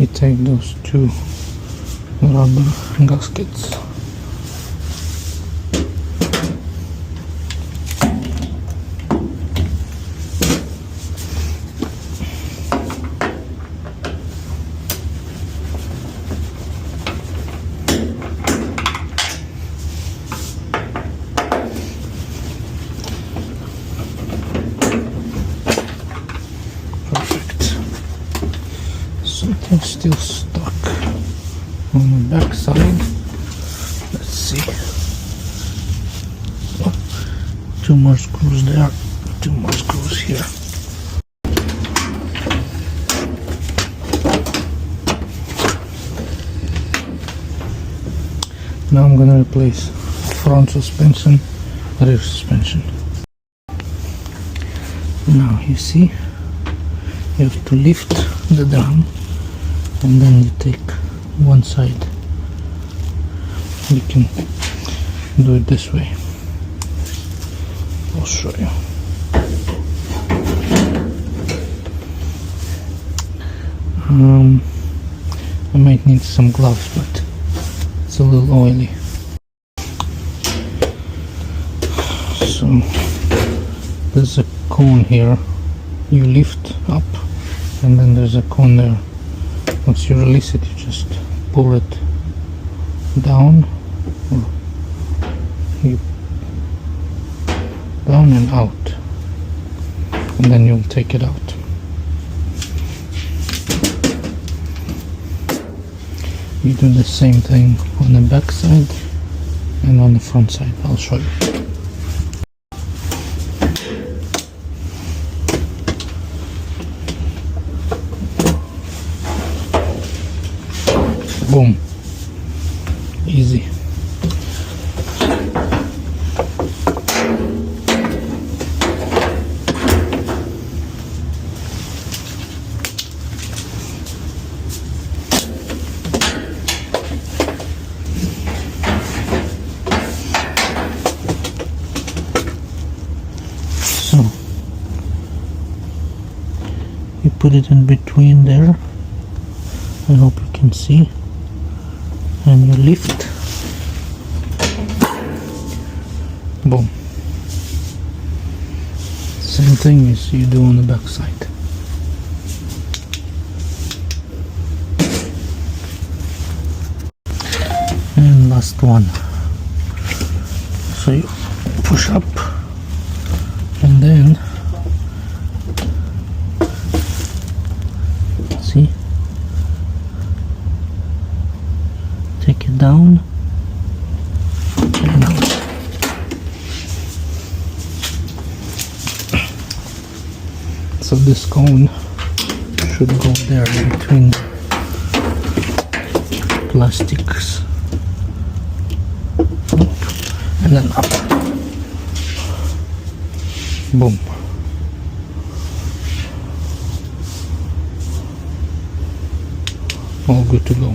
you take those two rubber gaskets. Something still stuck on the back side. Let's see. Oh, 2 more screws there, 2 more screws here. Now I'm gonna replace front suspension, rear suspension. Now you see, you have to lift the drum and then you take one side. You can do it this way. I'll show you. I might need some gloves, but it's a little oily. So there's a cone here. You lift up and then there's a cone there. Once you release it, you just pull it down, or you down and out, and then you'll take it out. You do the same thing on the back side and on the front side. I'll show you. Boom. Easy. So you put it in between there. I hope you can see. And you lift. Boom. Same thing as you do on the back side. And last one. So you push up and then see, take it down and out. So this cone should go there in between plastics, and then up. Boom. All good to go.